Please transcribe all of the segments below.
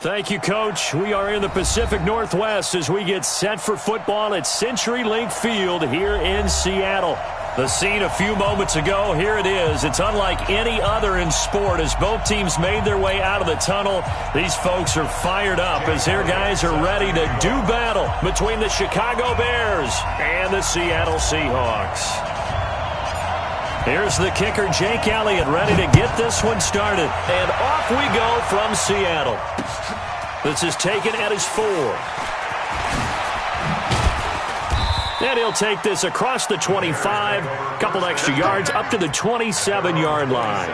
Thank you, Coach. We are in the Pacific Northwest as we get set for football at CenturyLink Field here in Seattle. The scene a few moments ago, here it is. It's unlike any other in sport as both teams made their way out of the tunnel. These folks are fired up as their guys are ready to do battle between the Chicago Bears and the Seattle Seahawks. Here's the kicker, Jake Elliott, ready to get this one started. And off we go from Seattle. This is taken at his 4. And he'll take this across the 25, couple extra yards up to the 27-yard line.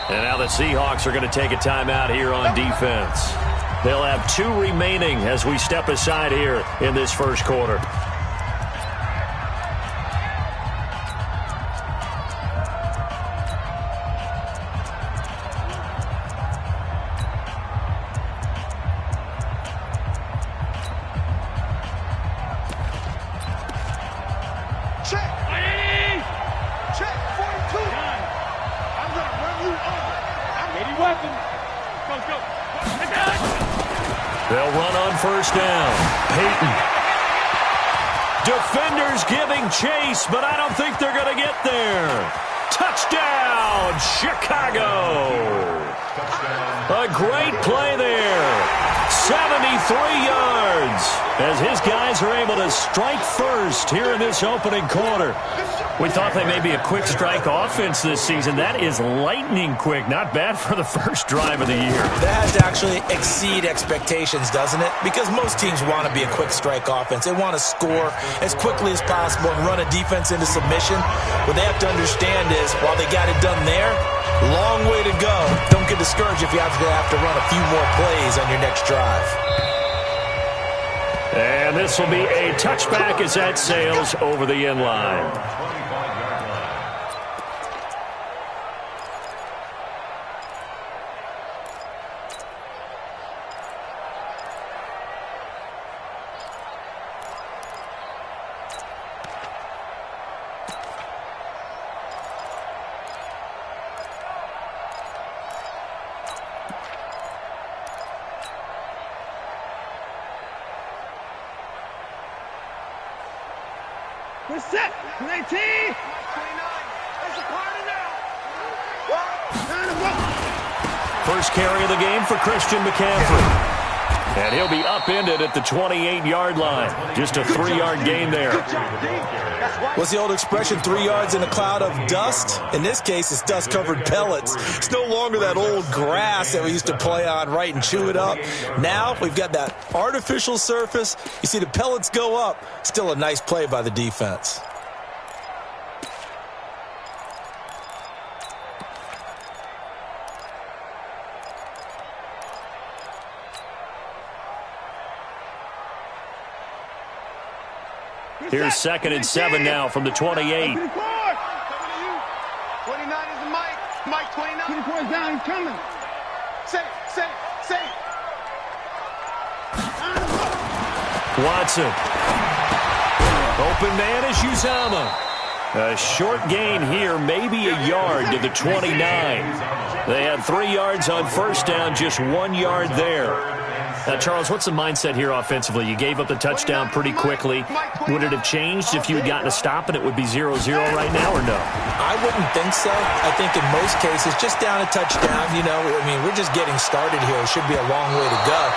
And now the Seahawks are going to take a timeout here on defense. They'll have 2 remaining as we step aside here in this first quarter. They'll run on first down. Peyton. Defenders giving chase, but I don't think they're going to get there. Touchdown, Chicago. A great play there. 73 yards as his guys are able to strike first here in this opening quarter. We thought they may be a quick strike offense this season. That is lightning quick. Not bad for the first drive of the year. That has to actually exceed expectations, doesn't it? Because most teams want to be a quick strike offense. They want to score as quickly as possible and run a defense into submission. What they have to understand is, while they got it done there, long way to go. Don't get discouraged if you have to run a few more plays on your next drive. And this will be a touchback as that sails over the end line. We're set. 19. 29. That's a party now. First carry of the game for Christian McCaffrey. And he'll be upended at the 28-yard line. Just a 3-yard gain there. What's the old expression, 3 yards in a cloud of dust? In this case, it's dust-covered pellets. It's no longer that old grass that we used to play on, right, and chew it up. Now we've got that artificial surface. You see the pellets go up. Still a nice play by the defense. Here's 2nd and 7 now from the 28. 29 is the Mike. Mike 29. 24 is down. He's coming. Safe. Watson. Open man is Uzama. A short gain here, maybe a yard to the 29. They had 3 yards on first down, just 1 yard there. Now, Charles, what's the mindset here offensively? You gave up the touchdown pretty quickly. Would it have changed if you had gotten a stop and it would be 0-0 right now, or no? I wouldn't think so. I think in most cases, just down a touchdown, we're just getting started here. It should be a long way to go.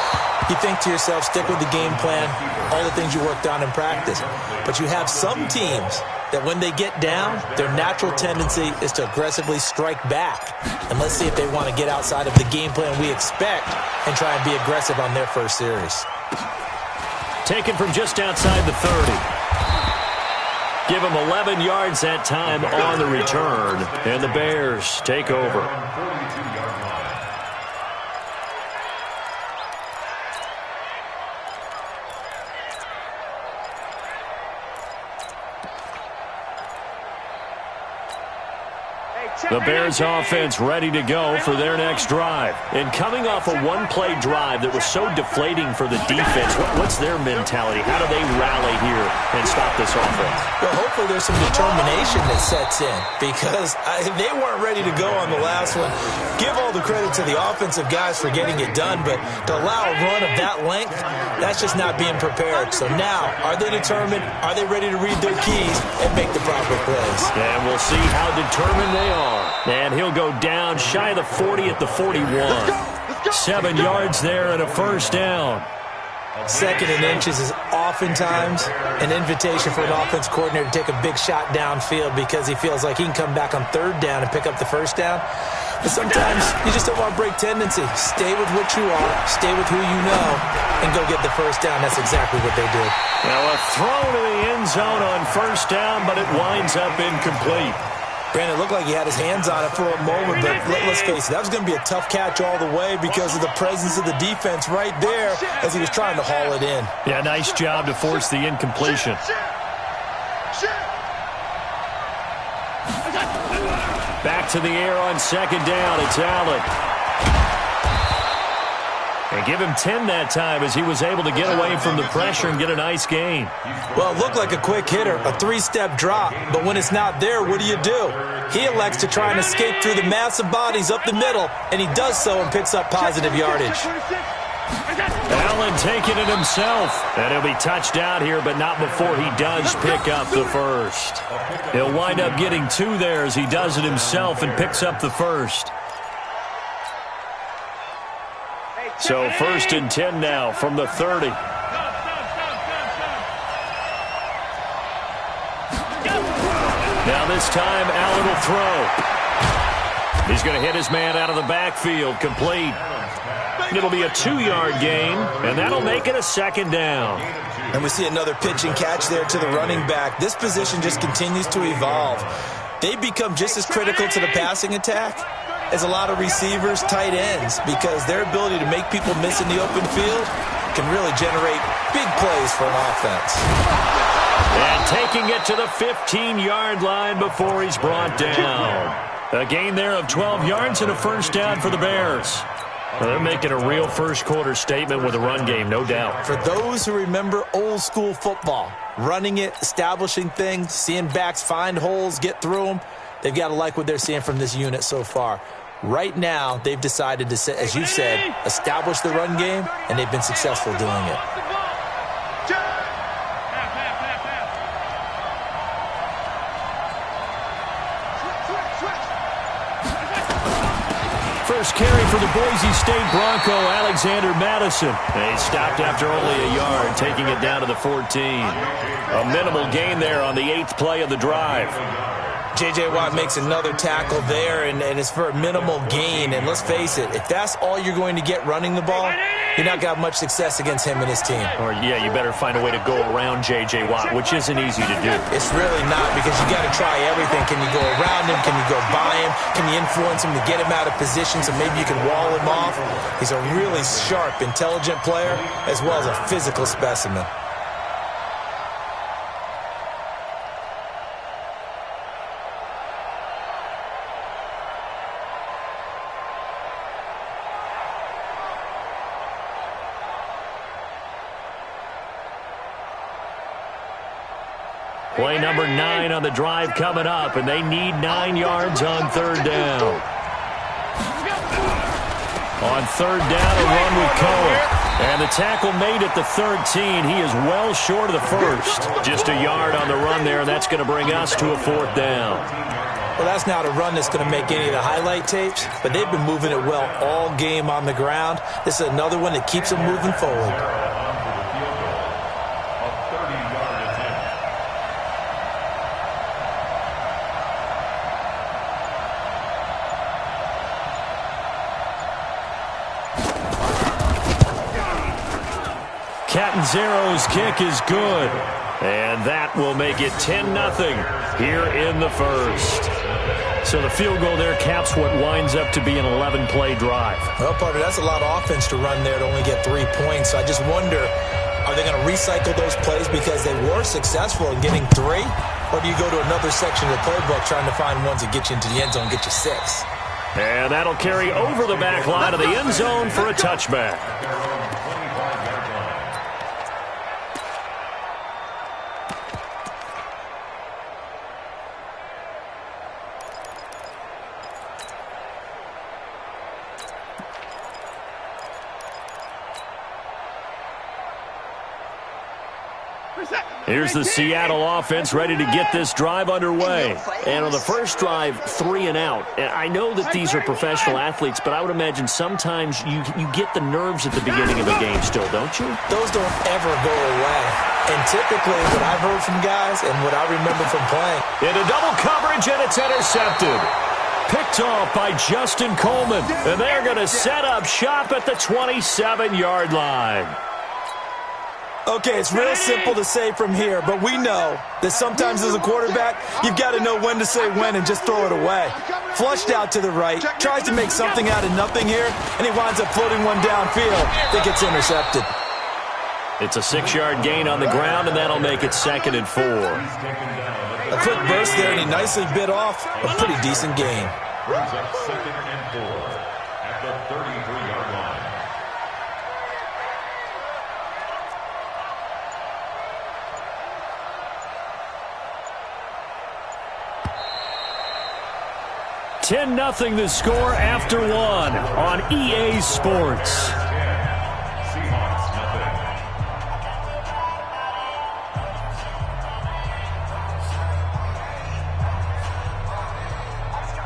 You think to yourself, stick with the game plan, all the things you worked on in practice. But you have some teams that when they get down, their natural tendency is to aggressively strike back. And let's see if they want to get outside of the game plan we expect and try and be aggressive on their first series. Taken from just outside the 30. Give them 11 yards that time on the return. And the Bears take over. Check. The Bears offense ready to go for their next drive. And coming off a one-play drive that was so deflating for the defense, what's their mentality? How do they rally here and stop this offense? Well, hopefully there's some determination that sets in because they weren't ready to go on the last one. Give all the credit to the offensive guys for getting it done, but to allow a run of that length, that's just not being prepared. So now, are they determined? Are they ready to read their keys and make the proper plays? And we'll see how determined they are. And he'll go down shy of the 40 at the 41. 7 yards there and a first down. Second and inches is oftentimes an invitation for an offense coordinator to take a big shot downfield because he feels like he can come back on third down and pick up the first down. But sometimes you just don't want to break tendency. Stay with what you are, stay with who you know, and go get the first down. That's exactly what they did. Now a throw to the end zone on first down, but it winds up incomplete. Brandon, it looked like he had his hands on it for a moment, but let's face it, that was going to be a tough catch all the way because of the presence of the defense right there as he was trying to haul it in. Yeah, nice job to force the incompletion. Back to the air on second down. It's Allen. And give him 10 that time as he was able to get away from the pressure and get a nice gain. Well, it looked like a quick hitter, a three-step drop, but when it's not there, what do? He elects to try and escape through the massive bodies up the middle, and he does so and picks up positive yardage. Allen taking it himself. And he'll be touched out here, but not before he does pick up the first. He'll wind up getting 2 there as he does it himself and picks up the first. So first and 10 now from the 30. Now this time, Allen will throw. He's going to hit his man out of the backfield, complete. It'll be a 2-yard gain, and that'll make it a second down. And we see another pitch and catch there to the running back. This position just continues to evolve. They become just as critical to the passing attack as a lot of receivers, tight ends, because their ability to make people miss in the open field can really generate big plays for an offense. And taking it to the 15-yard line before he's brought down. A gain there of 12 yards and a first down for the Bears. Well, they're making a real first-quarter statement with a run game, no doubt. For those who remember old-school football, running it, establishing things, seeing backs find holes, get through them, they've got to like what they're seeing from this unit so far. Right now, they've decided to, as you said, establish the run game, and they've been successful doing it. First carry for the Boise State Bronco, Alexander Madison. They stopped after only a yard, taking it down to the 14. A minimal gain there on the 8th play of the drive. J.J. Watt makes another tackle there, and it's for a minimal gain. And let's face it, if that's all you're going to get running the ball, you're not going to have much success against him and his team. Or, yeah, you better find a way to go around J.J. Watt, which isn't easy to do. It's really not, because you got to try everything. Can you go around him? Can you go by him? Can you influence him to get him out of position so maybe you can wall him off? He's a really sharp, intelligent player, as well as a physical specimen. Play number 9 on the drive coming up, and they need 9 yards on third down. On third down, a run with Cohen. And the tackle made at the 13. He is well short of the first. Just a yard on the run there, and that's going to bring us to a 4th down. Well, that's not a run that's going to make any of the highlight tapes, but they've been moving it well all game on the ground. This is another one that keeps them moving forward. Catanzaro's kick is good. And that will make it 10-0 here in the first. So the field goal there caps what winds up to be an 11-play drive. Well, partner, that's a lot of offense to run there to only get 3 points. So I just wonder, are they going to recycle those plays because they were successful in getting 3? Or do you go to another section of the playbook trying to find ones that get you into the end zone, get you 6? And that'll carry over the back line of the end zone for a touchback. Here's the Seattle offense ready to get this drive underway. And on the first drive, 3 and out. And I know that these are professional athletes, but I would imagine sometimes you get the nerves at the beginning of a game still, don't you? Those don't ever go away. And typically what I've heard from guys and what I remember from playing. Into double coverage, and it's intercepted. Picked off by Justin Coleman. And they're going to set up shop at the 27-yard line. Okay, it's real simple to say from here, but we know that sometimes as a quarterback, you've got to know when to say when and just throw it away. Flushed out to the right, tries to make something out of nothing here, and he winds up floating one downfield that gets intercepted. It's a 6-yard gain on the ground, and that'll make it 2nd and 4. A quick burst there, and he nicely bit off a pretty decent gain. Brings up 2nd and 4 at the 33-yard line. Ten 0 the score after 1 on EA Sports. Seahawks nothing.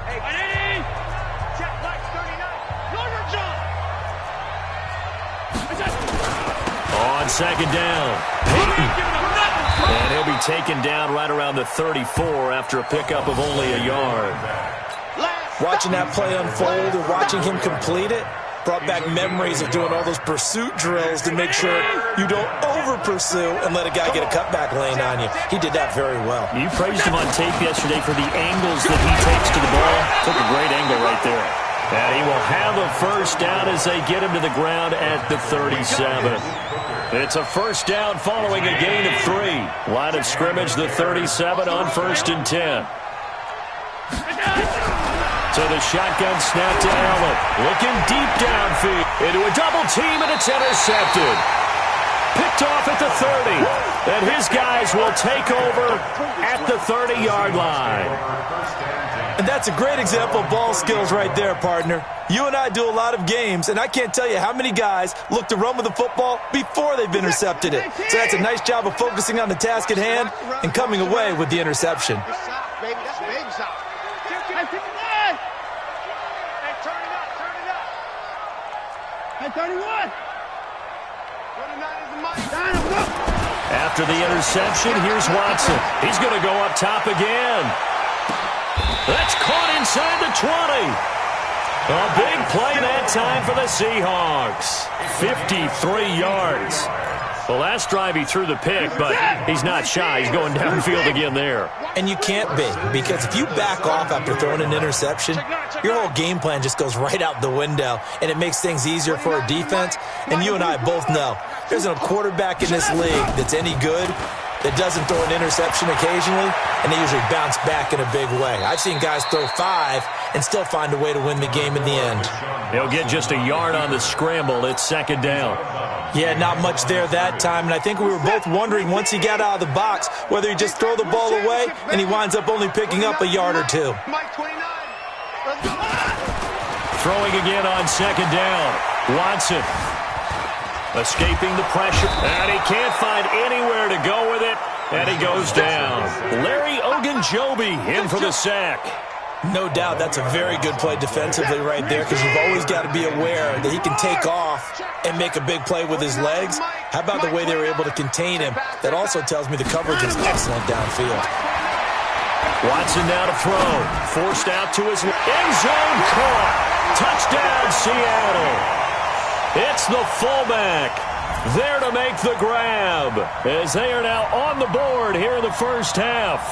Hey, check back 39. On 2nd down. And he'll be taken down right around the 34 after a pickup of only a yard. Watching that play unfold and watching him complete it brought back memories of doing all those pursuit drills to make sure you don't over-pursue and let a guy get a cutback lane on you. He did that very well. You praised him on tape yesterday for the angles that he takes to the ball. Took a great angle right there. And he will have a first down as they get him to the ground at the 37. It's a first down following a gain of 3. Line of scrimmage, the 37 on 1st and 10. So the shotgun snap to Allen. Looking deep downfield. Into a double team, and it's intercepted. Picked off at the 30. And his guys will take over at the 30-yard line. And that's a great example of ball skills right there, partner. You and I do a lot of games, and I can't tell you how many guys look to run with the football before they've intercepted it. So that's a nice job of focusing on the task at hand and coming away with the interception. Baby, that's big shot. Hey, turn it up. Hey, 31. 39 is the money. After the interception, here's Watson. He's going to go up top again. That's caught inside the 20. A big play that time for the Seahawks. 53 yards. The last drive he threw the pick, but he's not shy. He's going downfield again there. And you can't be, because if you back off after throwing an interception, your whole game plan just goes right out the window, and it makes things easier for a defense. And you and I both know there's a quarterback in this league that's any good that doesn't throw an interception occasionally, and they usually bounce back in a big way. I've seen guys throw 5 and still find a way to win the game in the end. He'll get just a yard on the scramble. It's 2nd down. Yeah, not much there that time, and I think we were both wondering once he got out of the box whether he'd just throw the ball away, and he winds up only picking up a yard or 2. Throwing again on 2nd down. Watson escaping the pressure, and he can't find anywhere to go with it, and he goes down. Larry Ogunjobi in for the sack. No doubt that's a very good play defensively right there, because you've always got to be aware that he can take off and make a big play with his legs. How about the way they were able to contain him? That also tells me the coverage is excellent downfield. Watson now to throw. Forced out to his end zone caught. Touchdown, Seattle. It's the fullback there to make the grab as they are now on the board here in the first half.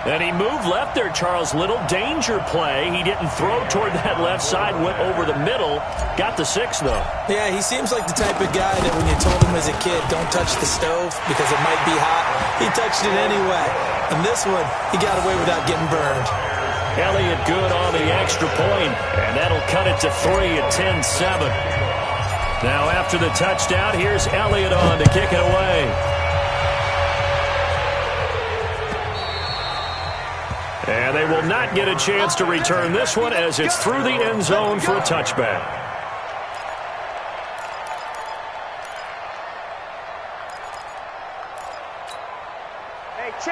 And he moved left there, Charles. Little danger play. He didn't throw toward that left side, went over the middle. Got the 6, though. Yeah, he seems like the type of guy that when you told him as a kid, don't touch the stove because it might be hot, he touched it anyway. And this one, he got away without getting burned. Elliott good on the extra point, and that'll cut it to 3 at 10-7. Now after the touchdown, here's Elliott on to kick it away. And they will not get a chance to return this one as it's through the end zone for a touchback.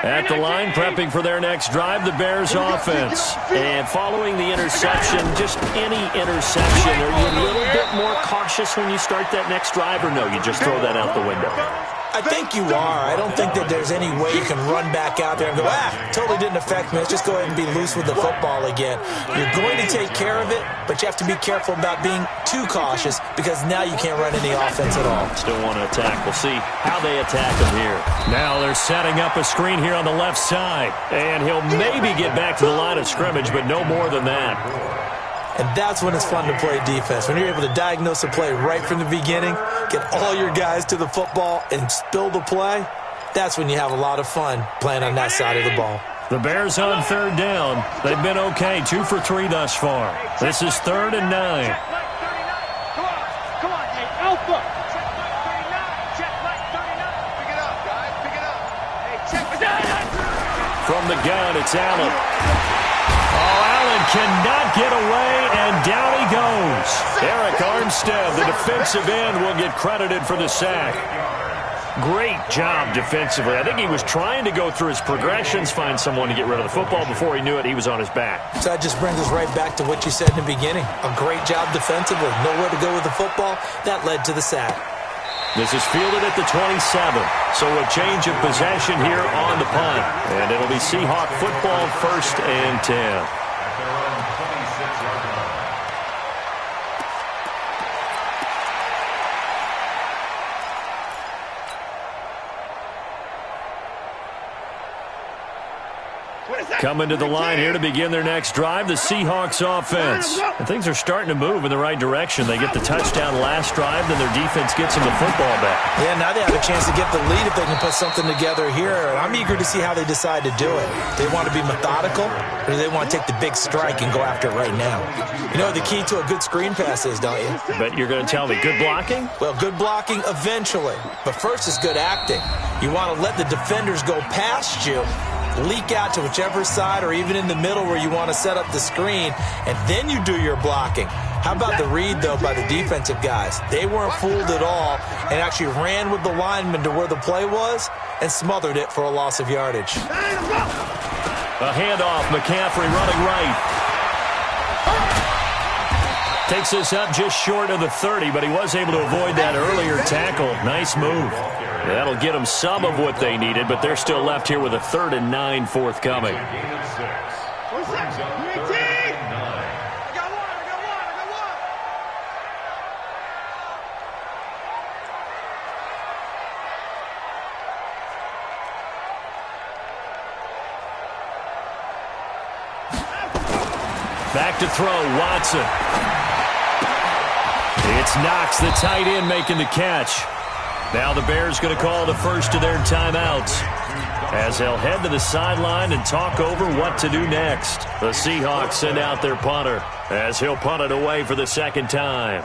At the line, prepping for their next drive, the Bears offense. And following the interception, just any interception, are you a little bit more cautious when you start that next drive, or no, you just throw that out the window? I think you are. I don't think that there's any way you can run back out there and go, totally didn't affect me. Let's just go ahead and be loose with the football again. You're going to take care of it, but you have to be careful about being too cautious because now you can't run any offense at all. Still want to attack. We'll see how they attack him here. Now they're setting up a screen here on the left side, and he'll maybe get back to the line of scrimmage, but no more than that. And that's when it's fun to play defense. When you're able to diagnose a play right from the beginning, get all your guys to the football, and spill the play, that's when you have a lot of fun playing on that side of the ball. The Bears on third down. They've been okay, 2 for 3 thus far. This is 3rd and 9. Come on, hey, Alpha. Check right 39. Check right 39. Pick it up, guys. Pick it up. Hey, check it. From the gun, it's Allen. Allen cannot get away, and down he goes. Eric Armstead, the defensive end, will get credited for the sack. Great job defensively. I think he was trying to go through his progressions, find someone to get rid of the football. Before he knew it, he was on his back. So that just brings us right back to what you said in the beginning. A great job defensively. Nowhere to go with the football. That led to the sack. This is fielded at the 27. So a change of possession here on the punt. And it'll be Seahawk football, 1st and 10. Coming to the line here to begin their next drive, the Seahawks offense. And things are starting to move in the right direction. They get the touchdown last drive, then their defense gets them the football back. Yeah, now they have a chance to get the lead if they can put something together here. I'm eager to see how they decide to do it. They want to be methodical, or do they want to take the big strike and go after it right now? You know what the key to a good screen pass is, don't you? But you're going to tell me, good blocking? Well, good blocking eventually. But first is good acting. You want to let the defenders go past you, leak out to whichever side or even in the middle where you want to set up the screen, and then you do your blocking. How about the read, though, by the defensive guys? They weren't fooled at all and actually ran with the lineman to where the play was and smothered it for a loss of yardage. A handoff, McCaffrey running right. Takes us up just short of the 30, but he was able to avoid that earlier tackle. Nice move. That'll get them some of what they needed, but they're still left here with a 3rd and 9 forthcoming. Back to throw, Watson. It's Knox, the tight end, making the catch. Now the Bears going to call the first of their timeouts as they'll head to the sideline and talk over what to do next. The Seahawks send out their punter as he'll punt it away for the 2nd time.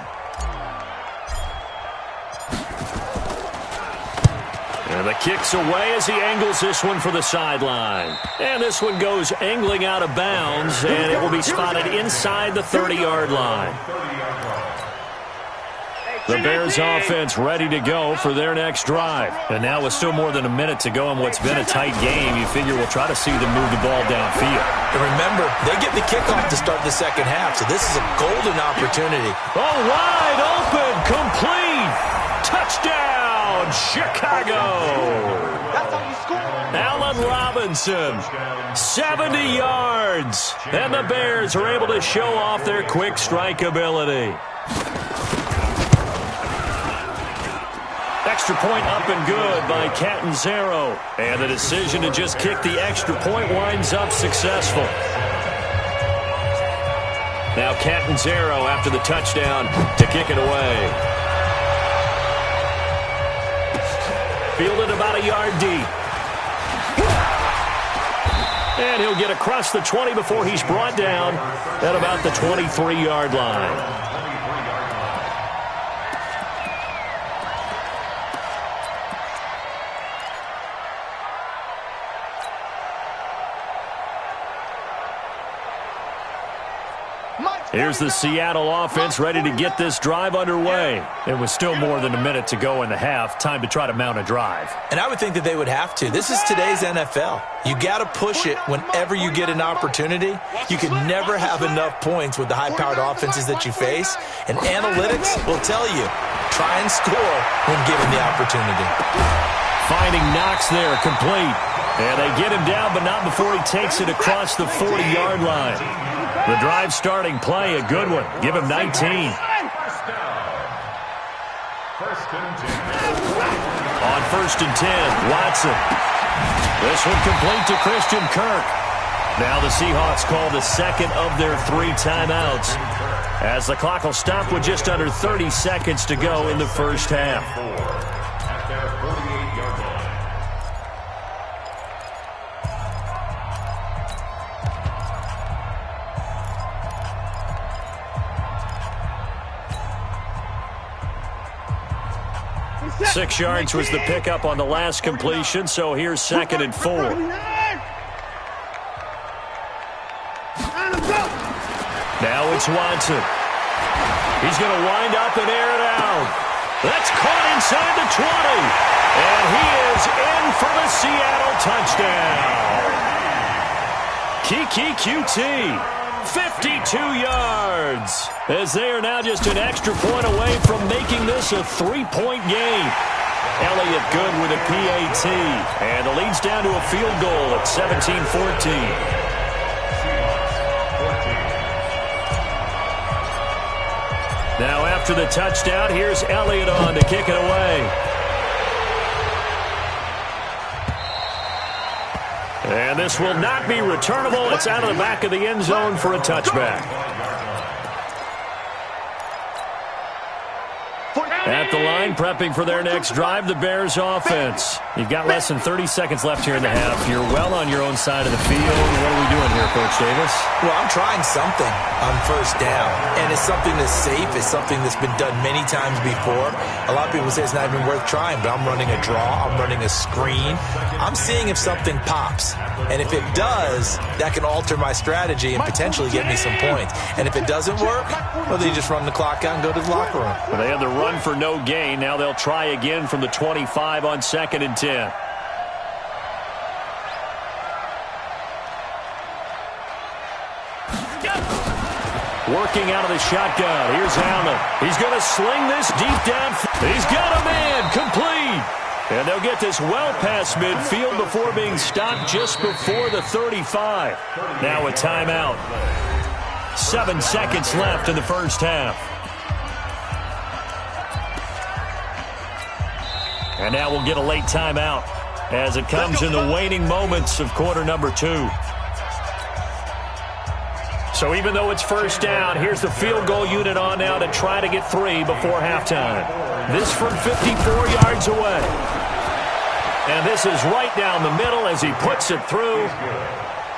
And the kick's away as he angles this one for the sideline. And this one goes angling out of bounds, and it will be spotted inside the 30-yard line. The Bears offense ready to go for their next drive. And now with still more than a minute to go in what's been a tight game, you figure we'll try to see them move the ball downfield. And remember, they get the kickoff to start the 2nd half, so this is a golden opportunity. Oh, wide open, complete. Touchdown, Chicago. Allen Robinson, 70 yards. And the Bears are able to show off their quick strike ability. extra point up and good by Catanzaro. And the decision to just kick the extra point winds up successful. Now Catanzaro after the touchdown to kick it away. Fielded about a yard deep. And he'll get across the 20 before he's brought down at about the 23-yard line. Here's the Seattle offense ready to get this drive underway. It was still more than a minute to go in the half. Time to try to mount a drive. And I would think that they would have to. This is today's NFL. You got to push it whenever you get an opportunity. You can never have enough points with the high-powered offenses that you face. And analytics will tell you, try and score when given the opportunity. Finding Knox there, complete. And they get him down, but not before he takes it across the 40-yard line. The drive starting play, a good one. Give him 19. First and 10. On first and 10, Watson. This one complete to Christian Kirk. Now the Seahawks call the second of their 3 timeouts, as the clock will stop with just under 30 seconds to go in the first half. At their 48-yard line. 6 yards was the pickup on the last completion, so here's 2nd and 4. Now it's Watson. He's going to wind up and air it out. That's caught inside the 20. And he is in for the Seattle touchdown. Kiki QT. 52 yards, as they are now just an extra point away from making this a 3-point game. Elliott good with a PAT, and the lead's down to a field goal at 17-14. Now after the touchdown, here's Elliott on to kick it away. And this will not be returnable. It's out of the back of the end zone for a touchback. At the line, prepping for their next drive, the Bears offense. You've got less than 30 seconds left here in the half. You're well on your own side of the field. What are we doing here, Coach Davis? Well, I'm trying something on first down, and it's something that's safe. It's something that's been done many times before. A lot of people say it's not even worth trying, but I'm running a draw. I'm running a screen. I'm seeing if something pops, and if it does, that can alter my strategy and potentially get me some points. And if it doesn't work, well, then you just run the clock out and go to the locker room. Well, they had the run for no gain. Now they'll try again from the 25 on 2nd and 10. Working out of the shotgun. Here's Allen. He's going to sling this deep down. He's got a man. Complete. And they'll get this well past midfield before being stopped just before the 35. Now a timeout. 7 seconds left in the first half. And now we'll get a late timeout as it comes in the waning moments of quarter number 2. So even though it's first down, here's the field goal unit on now to try to get 3 before halftime. This from 54 yards away. And this is right down the middle as he puts it through.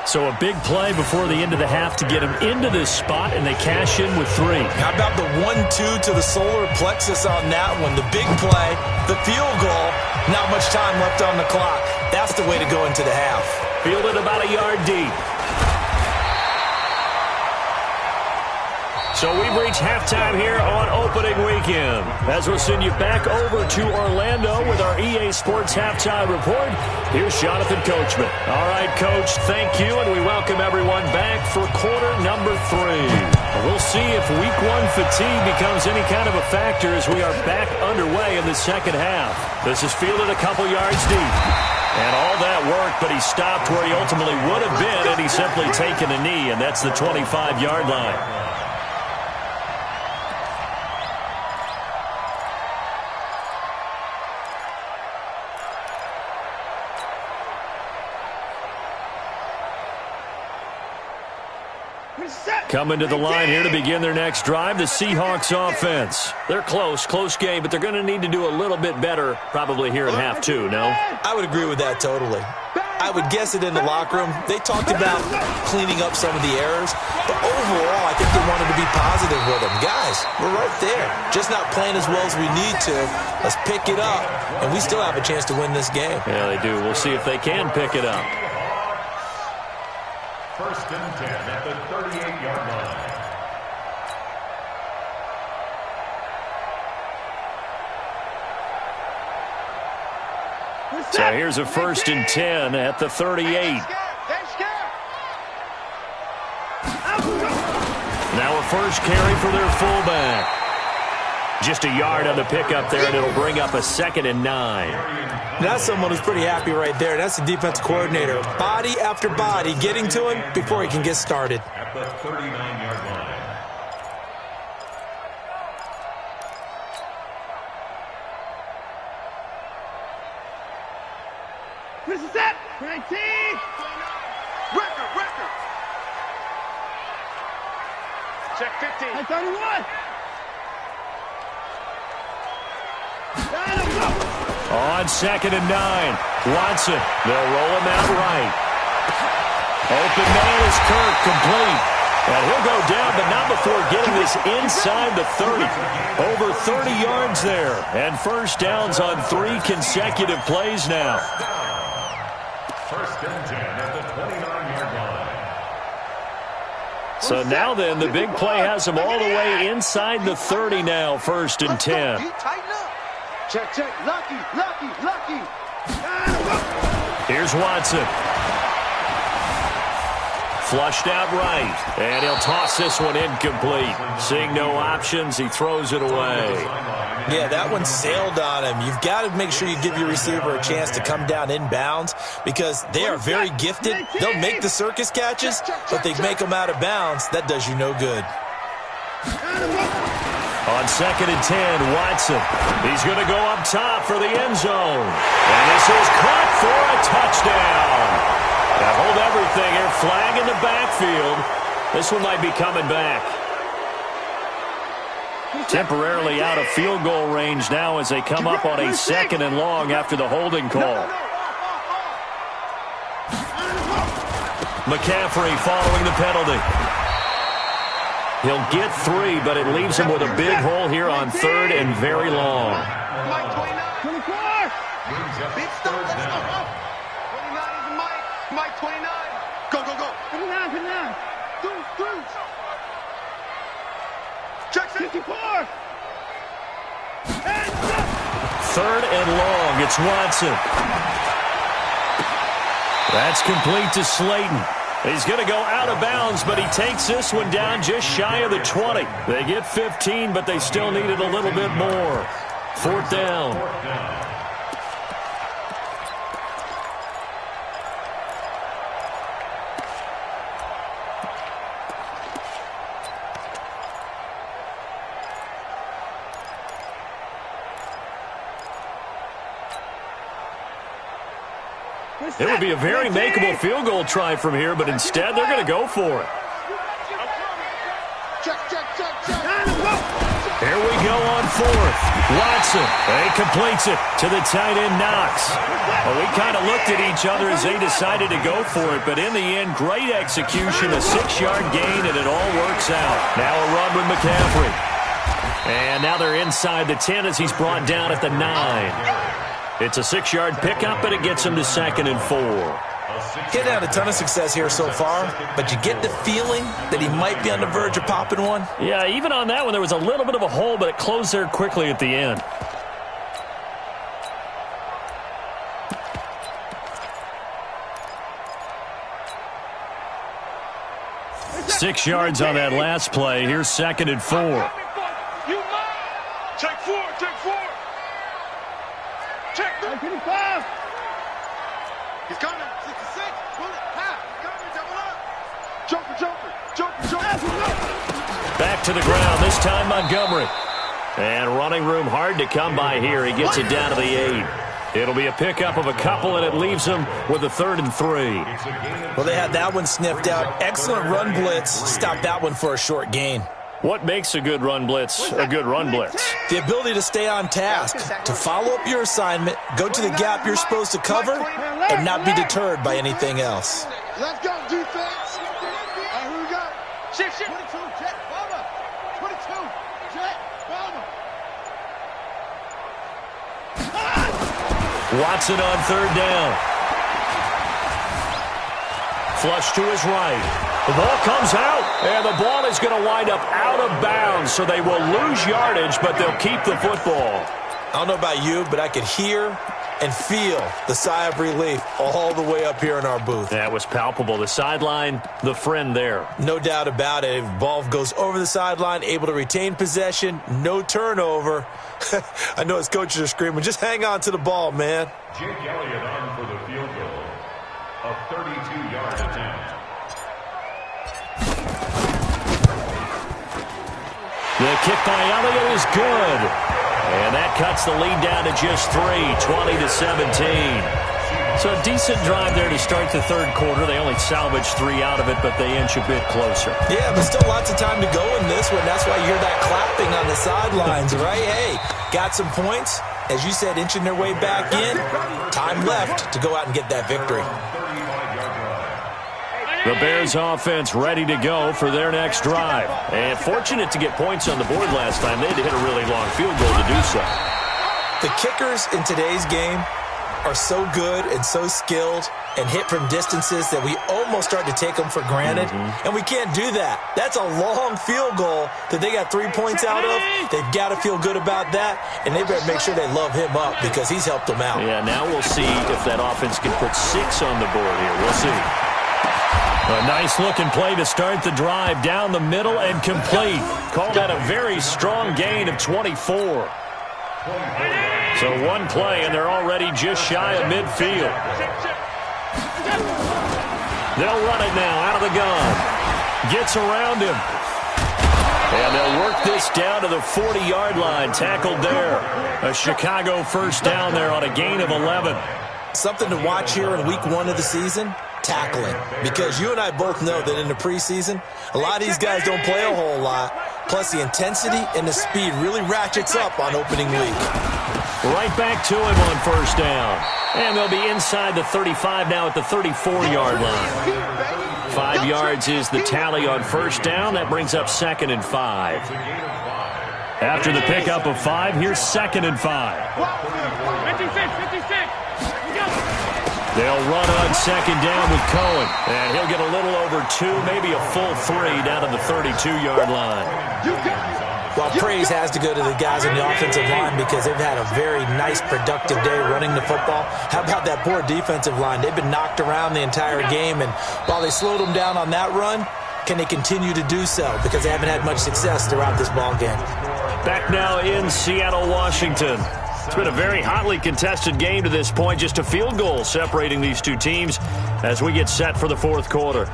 So a big play before the end of the half to get him into this spot, and they cash in with 3. How about the 1-2 to the solar plexus on that one? The big play, the field goal, not much time left on the clock. That's the way to go into the half. Fielded about a yard deep. So we've reached halftime here on opening weekend. As we'll send you back over to Orlando with our EA Sports Halftime Report, here's Jonathan Coachman. All right, Coach, thank you, and we welcome everyone back for quarter number 3. We'll see if week 1 fatigue becomes any kind of a factor as we are back underway in the second half. This is fielded a couple yards deep. And all that work, but he stopped where he ultimately would have been had he simply taken a knee, and that's the 25-yard line. Coming to the line here to begin their next drive, the Seahawks offense. They're close game, but they're going to need to do a little bit better probably here in half two, no? I would agree with that totally. I would guess it in the locker room. They talked about cleaning up some of the errors, but overall, I think they wanted to be positive with them. Guys, we're right there. Just not playing as well as we need to. Let's pick it up, and we still have a chance to win this game. Yeah, they do. We'll see if they can pick it up. First and 10 at the 38-yard line. So here's a first and 10 at the 38. Now a first carry for their fullback. Just a yard on the pickup there, and it'll bring up a 2nd and 9. That's someone who's pretty happy right there. That's the defensive coordinator. Body after body getting to him before he can get started. At the 39-yard line. This is it. 19. Record. Check 15. 31. On 2nd and 9. Watson. They'll roll him out right. Open man is Kirk, complete. And he'll go down, but not before getting this inside the 30. Over 30 yards there. And first downs on 3 consecutive plays now. First and 10 at the 29-yard line. So now then, the big play has them all the way inside the 30 now, first and 10. Check. Lucky. Here's Watson. Flushed out right. And he'll toss this one incomplete. Seeing no options, he throws it away. Yeah, that one sailed on him. You've got to make sure you give your receiver a chance to come down inbounds because they are very gifted. They'll make the circus catches, but they make them out of bounds. That does you no good. On 2nd and 10, Watson. He's going to go up top for the end zone. And this is caught for a touchdown. Now hold everything here. Flag in the backfield. This one might be coming back. Temporarily out of field goal range now as they come up on a 2nd and long after the holding call. McCaffrey following the penalty. He'll get 3, but it leaves him with a big hole here on 3rd and very long. Mike 29. 24. Big stop. 29 is Mike 29. Go. 29. Through. Check 54. And 3rd and long. It's Watson. That's complete to Slayton. He's going to go out of bounds, but he takes this one down just shy of the 20. They get 15, but they still needed a little bit more. 4th down. It would be a very makeable field goal try from here, but instead they're going to go for it. check. Here we go on 4th. Watson, he completes it to the tight end Knox. Well, we kind of looked at each other as they decided to go for it, but in the end, great execution, a 6-yard gain, and it all works out. Now a run with McCaffrey. And now they're inside the 10 as he's brought down at the 9. It's a 6-yard pickup, and it gets him to 2nd and 4. He's had a ton of success here so far, but you get the feeling that he might be on the verge of popping one. Yeah, even on that one, there was a little bit of a hole, but it closed there quickly at the end. Six yards on that last play. Here's 2nd and 4. Check 4. Check 55. He's coming. 66. Pull it. Half. Coming. Double up. Jumper. Back to the ground. This time Montgomery. And running room hard to come by here. He gets it down to the 8. It'll be a pickup of a couple, and it leaves them with a 3rd and 3. Well, they had that one sniffed out. Excellent run blitz. Stop that one for a short gain. What makes a good run blitz a good run blitz? The ability to stay on task, to follow up your assignment, go to the gap you're supposed to cover, and not be deterred by anything else. Let's go, defense. Here we go. Shift. 22, jet, bomber. 22, jet, bomber. Watson on 3rd down. Flush to his right. The ball comes out, and the ball is going to wind up out of bounds, so they will lose yardage, but they'll keep the football. I don't know about you, but I could hear and feel the sigh of relief all the way up here in our booth. That was palpable. The sideline, the friend there. No doubt about it. If ball goes over the sideline, able to retain possession, no turnover. I know his coaches are screaming, just hang on to the ball, man. Jake Elliott on for the field goal. A 32-yard attempt. The kick by Elliott is good. And that cuts the lead down to just 3, 20-17. So a decent drive there to start the 3rd quarter. They only salvaged 3 out of it, but they inch a bit closer. Yeah, but still lots of time to go in this one. That's why you hear that clapping on the sidelines, right? Hey, got some points. As you said, inching their way back in. Time left to go out and get that victory. The Bears offense ready to go for their next drive. And fortunate to get points on the board last time. They had to hit a really long field goal to do so. The kickers in today's game are so good and so skilled and hit from distances that we almost start to take them for granted. And we can't do that. That's a long field goal that they got 3 points out of. They've got to feel good about that, and they better make sure they love him up because he's helped them out. Yeah, now we'll see if that offense can put 6 on the board here. We'll see. A nice-looking play to start the drive down the middle and complete. Call that a very strong gain of 24. So one play, and they're already just shy of midfield. They'll run it now out of the gun. Gets around him. And they'll work this down to the 40-yard line. Tackled there. A Chicago first down there on a gain of 11. Something to watch here in week 1 of the season. Tackling, because you and I both know that in the preseason, a lot of these guys don't play a whole lot, plus the intensity and the speed really ratchets up on opening week. Right back to him on first down, and they'll be inside the 35 now at the 34-yard line. 5 yards is the tally on first down. That brings up 2nd and 5. After the pickup of 5, here's 2nd and 5. 56. They'll run on 2nd down with Cohen, and he'll get a little over 2, maybe a full 3 down to the 32-yard line. Well, praise has to go to the guys on the offensive line because they've had a very nice, productive day running the football. How about that poor defensive line? They've been knocked around the entire game, and while they slowed them down on that run, can they continue to do so? Because they haven't had much success throughout this ball game. Back now in Seattle, Washington. It's been a very hotly contested game to this point. Just a field goal separating these two teams as we get set for the 4th quarter.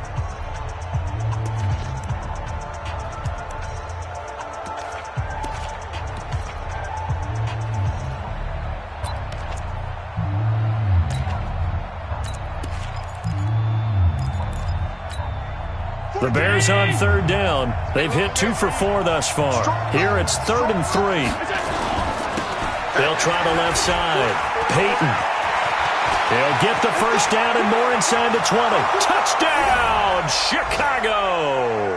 The Bears on 3rd down. They've hit 2 for 4 thus far. Here it's 3rd and 3. They'll try the left side. Peyton. They'll get the first down and more inside the 20. Touchdown, Chicago!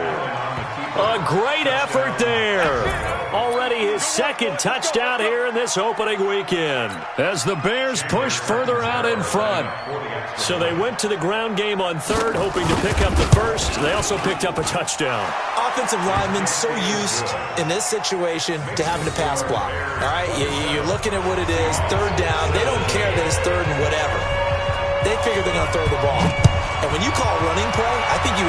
A great effort there. Already his 2nd touchdown here in this opening weekend as the Bears push further out in front. So they went to the ground game on 3rd, hoping to pick up the 1st. They also picked up a touchdown. Offensive linemen so used in this situation to having to pass block. All right, you're looking at what it is, 3rd down. They don't care that it's 3rd and whatever. They figure they're going to throw the ball. And when you call running play, I think you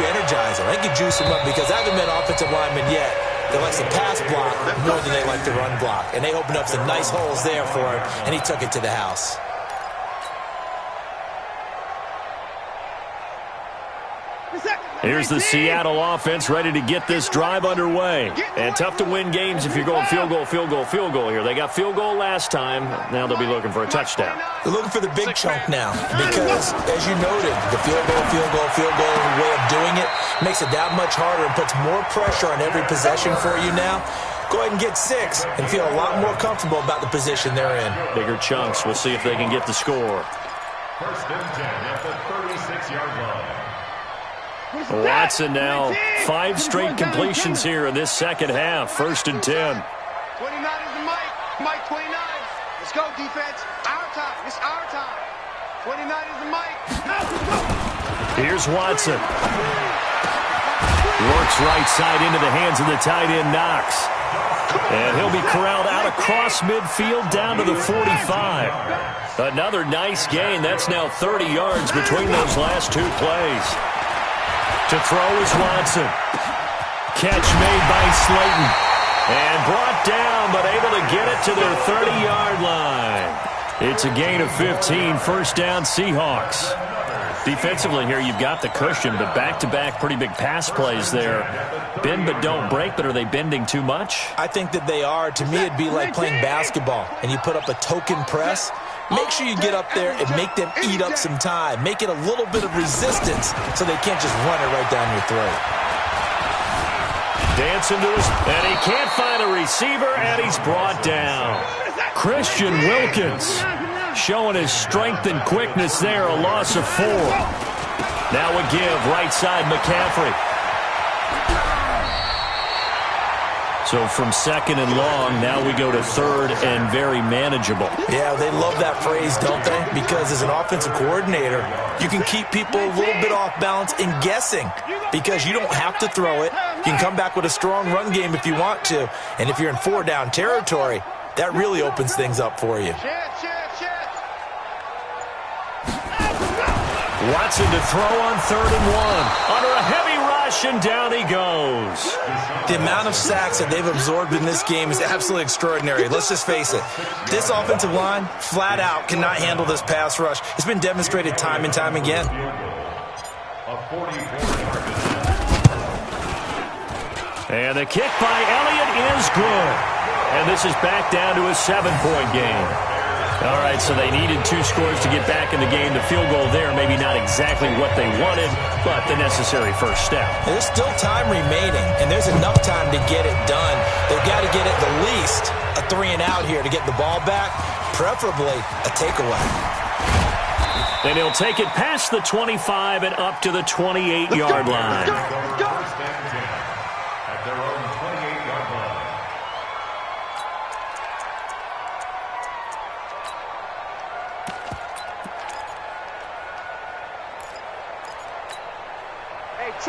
energize them. I think you juice them up because I haven't met offensive linemen yet that likes to pass block more than they like to run block. And they opened up some nice holes there for him, and he took it to the house. Here's the Seattle offense ready to get this drive underway. And tough to win games if you're going field goal, field goal, field goal here. They got field goal last time. Now they'll be looking for a touchdown. They're looking for the big chunk now because, as you noted, the field goal way of doing it makes it that much harder and puts more pressure on every possession for you now. Go ahead and get 6 and feel a lot more comfortable about the position they're in. Bigger chunks. We'll see if they can get the score. First and 10 at the 36-yard line. Watson now 5 straight completions here in this second half. First and 10. 29 is the Mike. Mike 29. Let's go, defense. Our time. It's our time. 29 is the Mike. Here's Watson. Works right side into the hands of the tight end, Knox. And he'll be corralled out across midfield down to the 45. Another nice gain. That's now 30 yards between those last 2 plays. To throw is Watson. Catch made by Slayton. And brought down, but able to get it to their 30-yard line. It's a gain of 15, first down Seahawks. Defensively here, you've got the cushion, but back-to-back pretty big pass plays there. Bend but don't break, but are they bending too much? I think that they are. To me, it'd be like playing basketball, and you put up a token press. Make sure you get up there and make them eat up some time. Make it a little bit of resistance so they can't just run it right down your throat. Dancing to his, and he can't find a receiver, and he's brought down. Christian Wilkins showing his strength and quickness there, a loss of 4. Now a give, right side McCaffrey. So from second and long, now we go to third and very manageable. Yeah, they love that phrase, don't they? Because as an offensive coordinator, you can keep people a little bit off balance in guessing because you don't have to throw it. You can come back with a strong run game if you want to. And if you're in 4-down territory, that really opens things up for you. Watson to throw on 3rd and 1. Under a heavy rush, and down he goes. The amount of sacks that they've absorbed in this game is absolutely extraordinary. Let's just face it. This offensive line, flat out, cannot handle this pass rush. It's been demonstrated time and time again. And the kick by Elliott is good. And this is back down to a 7-point game. All right, so they needed 2 scores to get back in the game. The field goal there, maybe not exactly what they wanted, but the necessary first step. There's still time remaining, and there's enough time to get it done. They've got to get at the least a 3-and-out here to get the ball back, preferably a takeaway. And he'll take it past the 25 and up to the 28-yard line. At their own 28-yard line.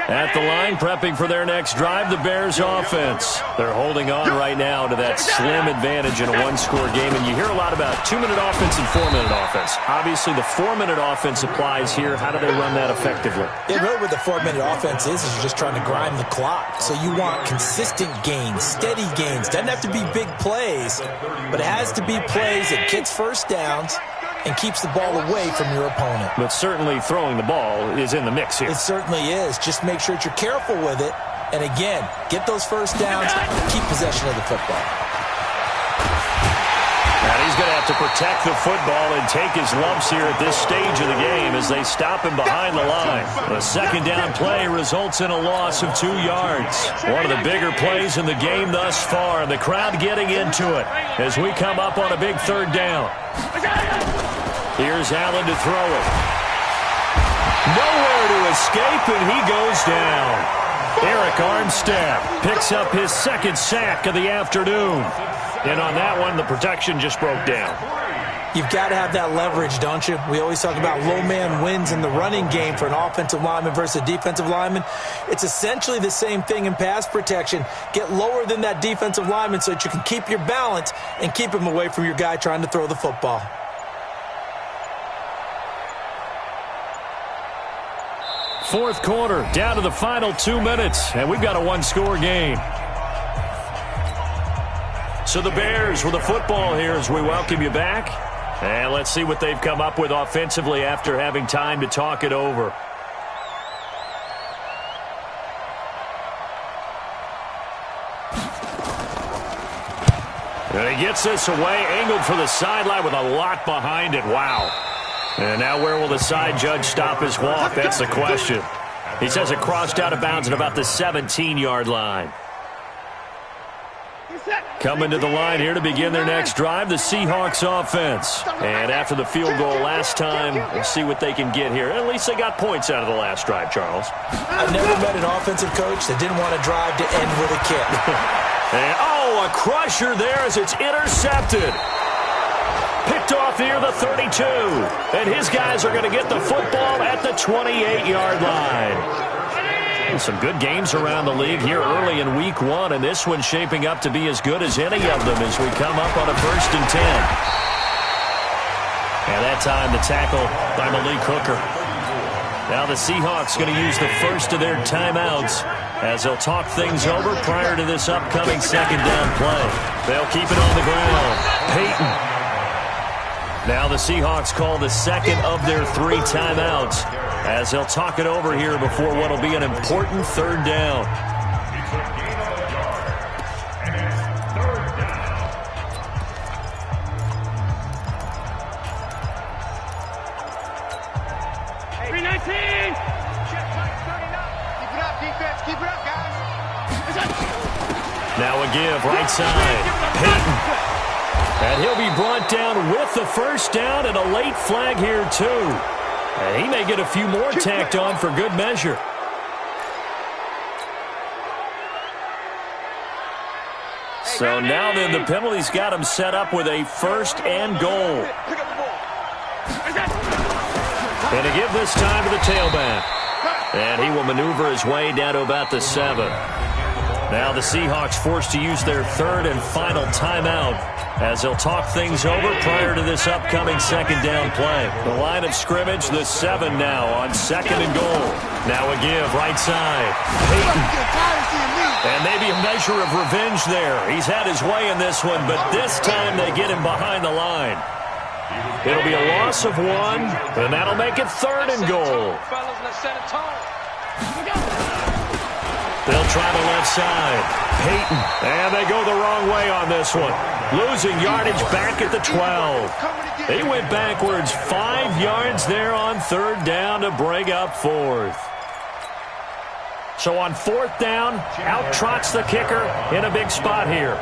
At the line, prepping for their next drive, the Bears offense. They're holding on right now to that slim advantage in a 1-score game. And you hear a lot about 2-minute offense and 4-minute offense. Obviously, the 4-minute offense applies here. How do they run that effectively? Yeah, really what the 4-minute offense is you're just trying to grind the clock. So you want consistent gains, steady gains. Doesn't have to be big plays, but it has to be plays that gets first downs and keeps the ball away from your opponent. But certainly throwing the ball is in the mix here. It certainly is. Just make sure that you're careful with it. And again, get those first downs, keep possession of the football. And he's going to have to protect the football and take his lumps here at this stage of the game as they stop him behind the line. The second down play results in a loss of 2 yards. One of the bigger plays in the game thus far. The crowd getting into it as we come up on a big 3rd down. Here's Allen to throw it. Nowhere to escape, and he goes down. Eric Armstead picks up his 2nd sack of the afternoon. And on that one, the protection just broke down. You've got to have that leverage, don't you? We always talk about low man wins in the running game for an offensive lineman versus a defensive lineman. It's essentially the same thing in pass protection. Get lower than that defensive lineman so that you can keep your balance and keep him away from your guy trying to throw the football. Fourth quarter, down to the final 2 minutes, and we've got a 1-score game. So the Bears with the football here as we welcome you back. And let's see what they've come up with offensively after having time to talk it over. And he gets this away, angled for the sideline with a lot behind it. Wow. And now where will the side judge stop his walk? That's the question. He says it crossed out of bounds at about the 17-yard line. Coming to the line here to begin their next drive, the Seahawks offense. And after the field goal last time, we'll see what they can get here. At least they got points out of the last drive, Charles. I've never met an offensive coach that didn't want to drive to end with a kick. And, a crusher there as it's intercepted. Picked off near the 32. And his guys are going to get the football at the 28-yard line. Some good games around the league here early in week 1, and this one's shaping up to be as good as any of them as we come up on a 1st and 10. And that time the tackle by Malik Hooker. Now the Seahawks going to use the first of their timeouts as they'll talk things over prior to this upcoming 2nd down play. They'll keep it on the ground. Peyton. Now the Seahawks call the second of their 3 timeouts as they'll talk it over here before what will be an important 3rd down. Hey, 319! Check back 39. Keep it up, defense. Keep it up, guys. Now a give, right side. Peyton. And he'll be brought down with the 1st down and a late flag here, too. And he may get a few more tacked on for good measure. So now then the penalty's got him set up with a 1st and goal. And to give this time to the tailback. And he will maneuver his way down to about the 7. Now the Seahawks forced to use their 3rd and final timeout as they'll talk things over prior to this upcoming 2nd down play. The line of scrimmage, the 7 now on 2nd and goal. Now a give, right side. Peyton. And maybe a measure of revenge there. He's had his way in this one, but this time they get him behind the line. It'll be a loss of 1, and that'll make it 3rd and goal. They'll try the left side. Peyton. And they go the wrong way on this one. Losing yardage back at the 12. They went backwards 5 yards there on 3rd down to bring up 4th. So on 4th down, out trots the kicker in a big spot here.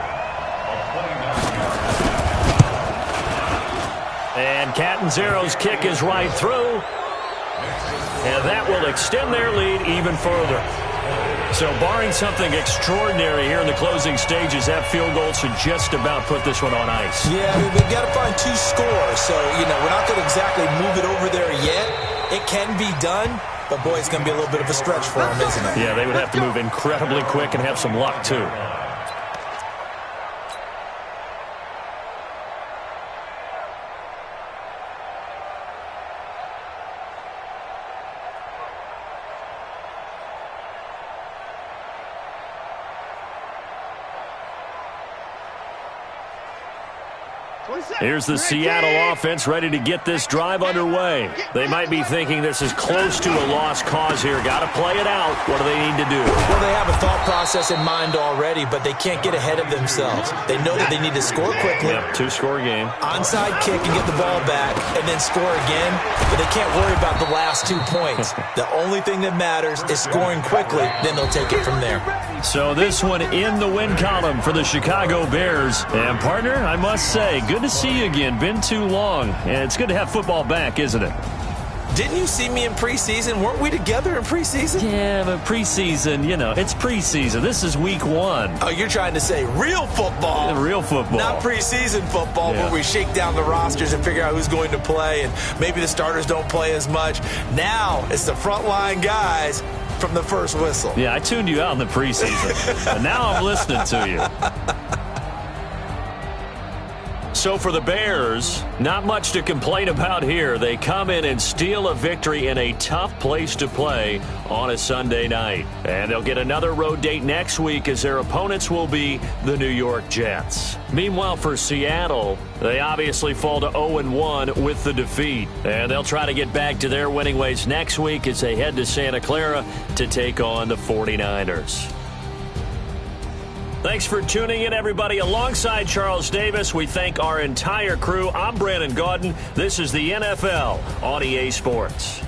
And Catanzaro's kick is right through. And that will extend their lead even further. So barring something extraordinary here in the closing stages, that field goal should just about put this one on ice. Yeah, I mean, we've got to find 2 scores. So, we're not going to exactly move it over there yet. It can be done, but, boy, it's going to be a little bit of a stretch for them, isn't it? Yeah, they would have to move incredibly quick and have some luck, too. Here's the Seattle offense ready to get this drive underway. They might be thinking this is close to a lost cause here. Got to play it out. What do they need to do? Well, they have a thought process in mind already, but they can't get ahead of themselves. They know that they need to score quickly. Yep, 2-score game. Onside kick and get the ball back and then score again, but they can't worry about the last 2 points. The only thing that matters is scoring quickly, then they'll take it from there. So this one in the win column for the Chicago Bears. And, partner, I must say, good to see you again. Been too long. And it's good to have football back, isn't it? Didn't you see me in preseason? Weren't we together in preseason? Yeah, but preseason, it's preseason. This is week 1. Oh, you're trying to say real football. Real football. Not preseason football where we shake down the rosters and figure out who's going to play, and maybe the starters don't play as much. Now it's the frontline guys from the first whistle. Yeah, I tuned you out in the preseason, and now I'm listening to you. So for the Bears, not much to complain about here. They come in and steal a victory in a tough place to play on a Sunday night. And they'll get another road date next week as their opponents will be the New York Jets. Meanwhile, for Seattle, they obviously fall to 0-1 with the defeat. And they'll try to get back to their winning ways next week as they head to Santa Clara to take on the 49ers. Thanks for tuning in, everybody. Alongside Charles Davis, we thank our entire crew. I'm Brandon Gaudin. This is the NFL on EA Sports.